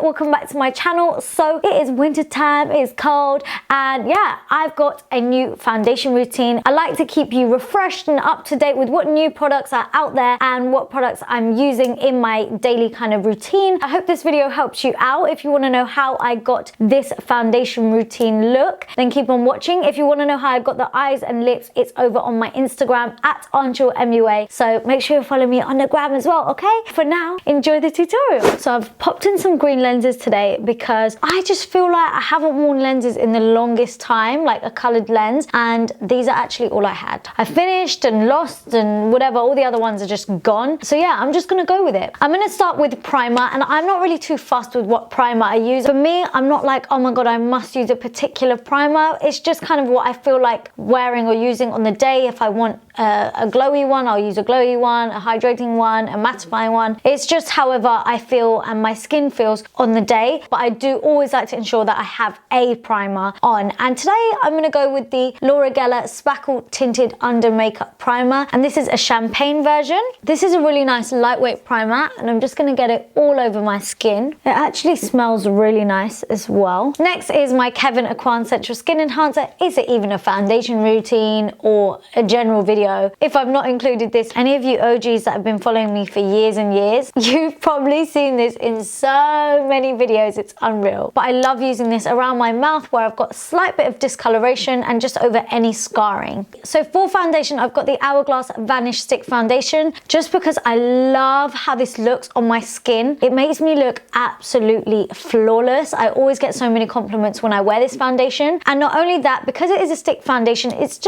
welcome back to my channel. So it is winter time, it is cold, and yeah, I've got a new foundation routine. I like to keep you refreshed and up to date with what new products are out there and what products I'm using in my daily kind of routine. I hope this video helps you out. If you want to know how I got this foundation routine look, then keep on watching. If you want to know how I got the eyes and lips, it's over on my Instagram at AnchalMUA. So make sure you follow me on the gram as well, okay? For now, enjoy the tutorial. So I've popped in some green lenses today because I just feel like I haven't worn lenses in the longest time, like a colored lens, and these are actually all I had. I finished and lost and whatever, all the other ones are just gone. So yeah, I'm just gonna go with it. I'm gonna start with primer, and I'm not really too fussed with what primer I use. For me, I'm not like, oh my god, I must use a particular primer. It's just kind of what I feel like wearing or using on the day. If I want a glowy one, I'll use a glowy one, a hydrating one, a mattifying one. It's just however I feel and my skin feels on the day, but I do always like to ensure that I have a primer on. And today I'm going to go with the Laura Geller Spackle Tinted Under Makeup Primer, and this is a champagne version. This is a really nice lightweight primer, and I'm just going to get it all over my skin. It actually smells really nice as well. Next is my Kevyn Aucoin Central Skin Enhancer. Is it even a foundation routine or a general video? If I've not included this, any of you OGs that have been following me for years and years, you've probably seen this in so many videos, it's unreal. But I love using this around my mouth where I've got a slight bit of discoloration and just over any scarring. So for foundation, I've got the Hourglass Vanish Stick Foundation, just because I love how this looks on my skin. It makes me look absolutely flawless. I always get so many compliments when I wear this foundation. And not only that, because it is a stick foundation, it's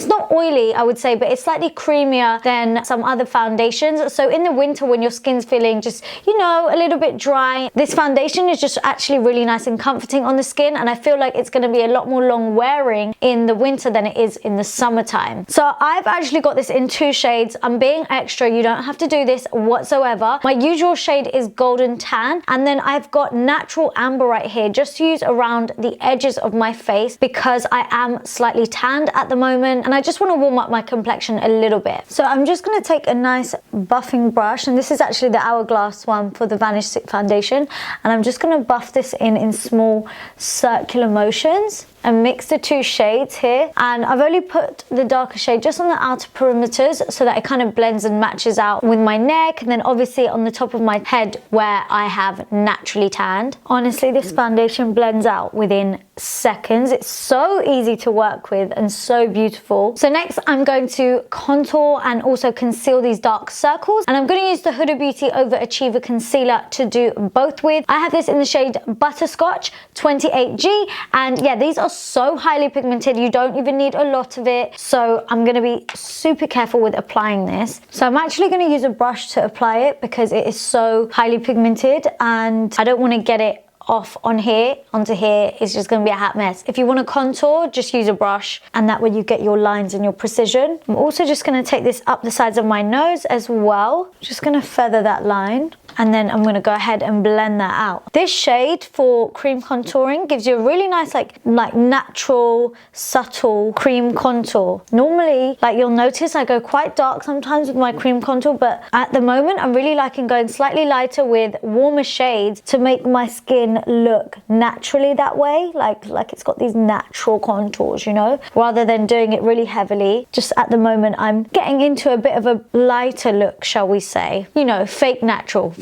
not oily, I would say, but it's slightly creamier than some other foundations. So in the winter when your skin's feeling just, you know, a little bit dry, this foundation is just actually really nice and comforting on the skin, and I feel like it's going to be a lot more long wearing in the winter than it is in the summertime. So I've actually got this in two shades. I'm being extra, you don't have to do this whatsoever. My usual shade is golden tan, and then I've got natural amber right here just to use around the edges of my face because I am slightly tanned at the moment and I just want to warm up my complexion a little bit. So I'm just going to take a nice buffing brush, and this is actually the Hourglass one for the Vanish Stick Foundation, and I'm just going to buff this in small circular motions and mix the two shades here. And I've only put the darker shade just on the outer perimeters so that it kind of blends and matches out with my neck, and then obviously on the top of my head where I have naturally tanned. Honestly, this foundation blends out within seconds. It's so easy to work with and so beautiful. So next I'm going to contour and also conceal these dark circles, and I'm going to use the Huda Beauty Overachiever Concealer to do both with. I have this in the shade Butterscotch 28G, and yeah, these are so highly pigmented, you don't even need a lot of it, so I'm going to be super careful with applying this. So I'm actually going to use a brush to apply it because it is so highly pigmented and I don't want to get it off on here onto here. It's just going to be a hot mess. If you want to contour, just use a brush, and that way you get your lines and your precision. I'm also just going to take this up the sides of my nose as well, just going to feather that line, and then I'm going to go ahead and blend that out. This shade for cream contouring gives you a really nice like natural subtle cream contour. Normally, like you'll notice, I go quite dark sometimes with my cream contour, but at the moment I'm really liking going slightly lighter with warmer shades to make my skin look naturally that way, like it's got these natural contours, you know, rather than doing it really heavily. Just at the moment I'm getting into a bit of a lighter look, shall we say, you know, fake natural.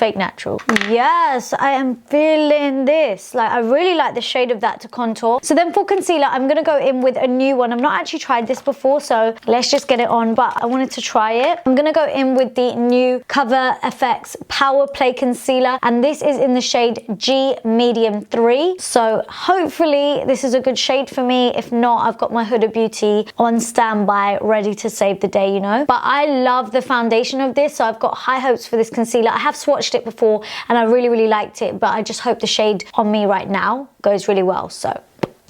Yes, I am feeling this. Like I really like the shade of that to contour. So then for concealer, I'm gonna go in with a new one. I've not actually tried this before, so let's just get it on, but I wanted to try it. I'm gonna go in with the new Cover FX Power Play Concealer, and this is in the shade G Medium 3. So hopefully this is a good shade for me. If not, I've got my Huda Beauty on standby ready to save the day, you know. But I love the foundation of this, so I've got high hopes for this concealer. I have swatched it before and I really liked it, but I just hope the shade on me right now goes really well. So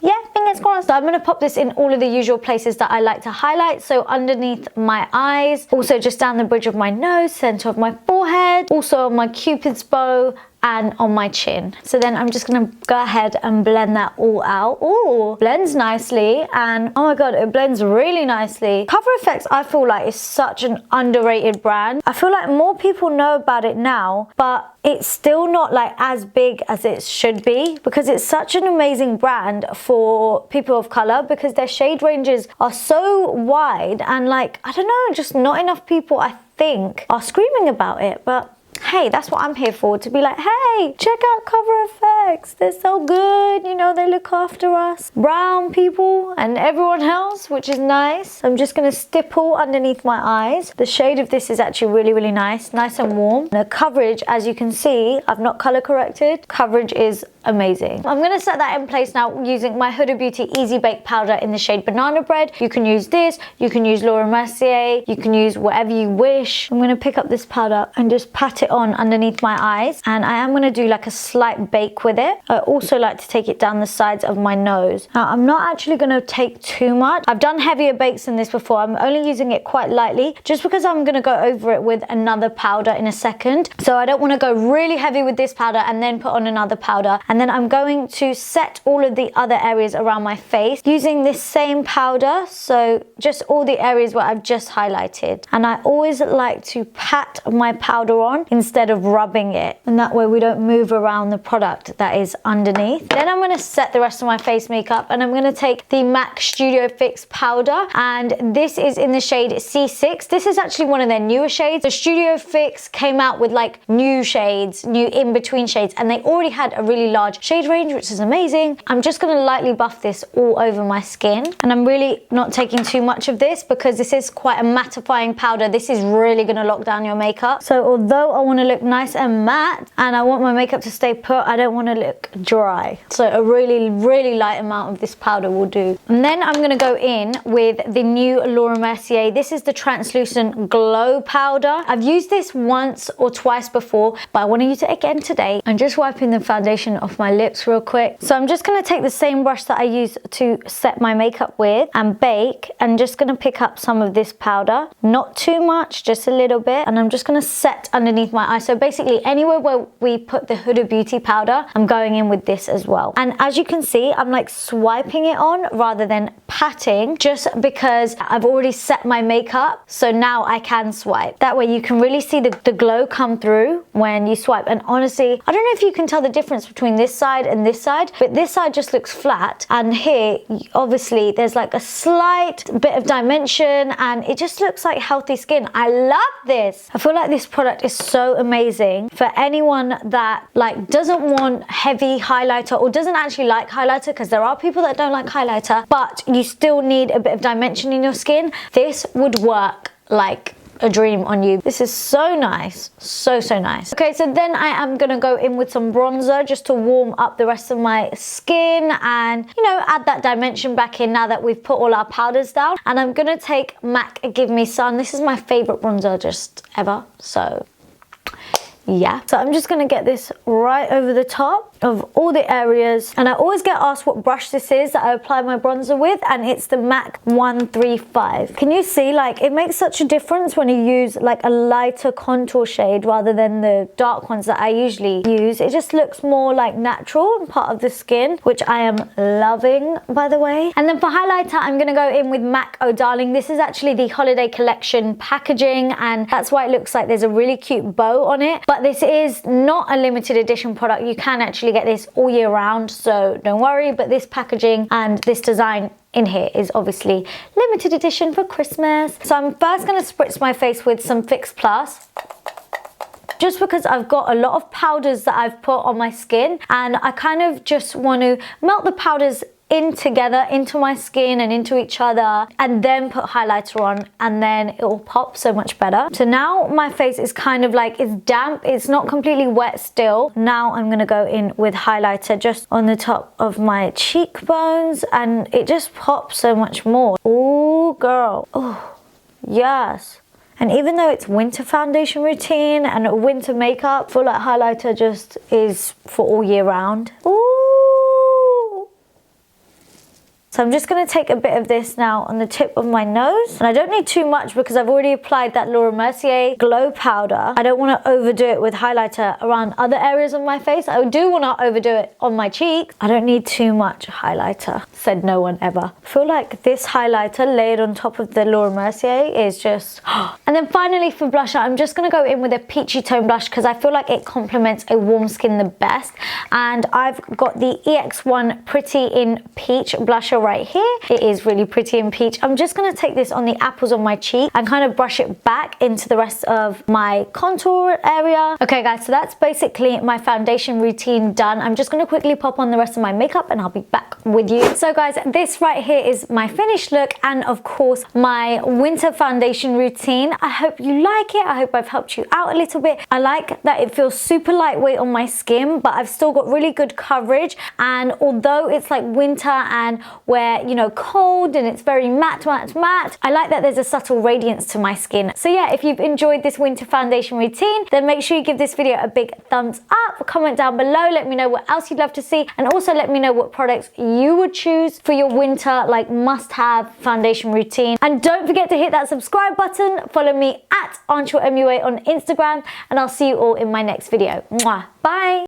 yeah, fingers crossed. So I'm going to pop this in all of the usual places that I like to highlight. So underneath my eyes, also just down the bridge of my nose, center of my forehead, also on my cupid's bow, and on my chin. So then I'm just gonna go ahead and blend that all out. Ooh, blends nicely, and oh my god, it blends really nicely. Cover FX, I feel like, is such an underrated brand. I feel like more people know about it now, but it's still not like as big as it should be, because it's such an amazing brand for people of color, because their shade ranges are so wide, and like, I don't know, just not enough people, I think, are screaming about it. But hey, that's what I'm here for, to be like, hey, check out Cover FX, they're so good, you know, they look after us brown people and everyone else, which is nice. I'm just going to stipple underneath my eyes. The shade of this is actually really nice and warm. The coverage, as you can see, I've not color corrected. Coverage is amazing. I'm going to set that in place now using my Huda Beauty Easy Bake Powder in the shade Banana Bread. You can use this, you can use Laura Mercier, you can use whatever you wish. I'm going to pick up this powder and just pat it on underneath my eyes, and I am going to do like a slight bake with it. I also like to take it down the sides of my nose. Now, I'm not actually going to take too much. I've done heavier bakes than this before. I'm only using it quite lightly, just because I'm going to go over it with another powder in a second. So I don't want to go really heavy with this powder and then put on another powder. And then I'm going to set all of the other areas around my face using this same powder. So just all the areas where I've just highlighted. And I always like to pat my powder on instead of rubbing it, and that way we don't move around the product that is underneath. Then I'm going to set the rest of my face makeup, and I'm going to take the MAC Studio Fix powder, and this is in the shade C6. This is actually one of their newer shades. The Studio Fix came out with like new shades, new in-between shades, and they already had a really large shade range, which is amazing. I'm just going to lightly buff this all over my skin, and I'm really not taking too much of this because this is quite a mattifying powder. This is really going to lock down your makeup. So although I want to look nice and matte and I want my makeup to stay put, I don't want to look dry. So a really light amount of this powder will do. And then I'm going to go in with the new Laura Mercier. This is the Translucent Glow Powder. I've used this once or twice before, but I want to use it again today. I'm just wiping the foundation off my lips real quick. So I'm just going to take the same brush that I use to set my makeup with and bake, and just going to pick up some of this powder. Not too much, just a little bit. And I'm just going to set underneath my eye. So basically anywhere where we put the Huda Beauty powder, I'm going in with this as well. And as you can see, I'm like swiping it on rather than patting, just because I've already set my makeup. So now I can swipe. That way you can really see the glow come through when you swipe. And honestly, I don't know if you can tell the difference between this side and this side, but this side just looks flat. And here, obviously, there's like a slight bit of dimension, and it just looks like healthy skin. I love this. I feel like this product is so amazing for anyone that like doesn't want heavy highlighter or doesn't actually like highlighter, because there are people that don't like highlighter, but you still need a bit of dimension in your skin. This would work like a dream on you. This is so nice, so nice. Okay, so then I am gonna go in with some bronzer just to warm up the rest of my skin and, you know, add that dimension back in now that we've put all our powders down. And I'm gonna take MAC Give Me Sun. This is my favorite bronzer just ever, so yeah. So I'm just gonna get this right over the top of all the areas, and I always get asked what brush this is that I apply my bronzer with, and it's the MAC 135. Can you see, like, it makes such a difference when you use like a lighter contour shade rather than the dark ones that I usually use. It just looks more like natural and part of the skin, which I am loving, by the way. And then for highlighter, I'm gonna go in with MAC Oh Darling. This is actually the holiday collection packaging, and that's why it looks like there's a really cute bow on it. But this is not a limited edition product. You can actually get this all year round, so don't worry. But this packaging and this design in here is obviously limited edition for Christmas. So I'm first going to spritz my face with some Fix Plus, just because I've got a lot of powders that I've put on my skin, and I kind of just want to melt the powders in together into my skin and into each other, and then put highlighter on, and then it will pop so much better. So now my face is kind of like, it's damp, it's not completely wet still. Now I'm gonna go in with highlighter just on the top of my cheekbones, and it just pops so much more. Oh girl, oh yes. And even though it's winter foundation routine and winter makeup, I feel like highlighter just is for all year round. Ooh. So I'm just going to take a bit of this now on the tip of my nose. And I don't need too much because I've already applied that Mercier glow powder. I don't want to overdo it with highlighter around other areas of my face. I do want to overdo it on my cheeks. I don't need too much highlighter, said no one ever. I feel like this highlighter layered on top of the Mercier is just... And then finally for blusher, I'm just going to go in with a peachy tone blush because I feel like it complements a warm skin the best. And I've got the EX1 Pretty in Peach blusher right here. It is really pretty in peach. I'm just going to take this on the apples of my cheek and kind of brush it back into the rest of my contour area. Okay guys, so that's basically my foundation routine done. I'm just going to quickly pop on the rest of my makeup and I'll be back with you. So guys, this right here is my finished look and of course my winter foundation routine. I hope you like it. I hope I've helped you out a little bit. I like that it feels super lightweight on my skin, but I've still got really good coverage. And although it's like winter and we're, you know, cold and it's very matte, I like that there's a subtle radiance to my skin. So yeah, if you've enjoyed this winter foundation routine, then make sure you give this video a big thumbs up, comment down below, let me know what else you'd love to see, and also let me know what products you would choose for your winter like must-have foundation routine. And don't forget to hit that subscribe button, follow me at AnchalMUA on Instagram, and I'll see you all in my next video. Mwah. Bye!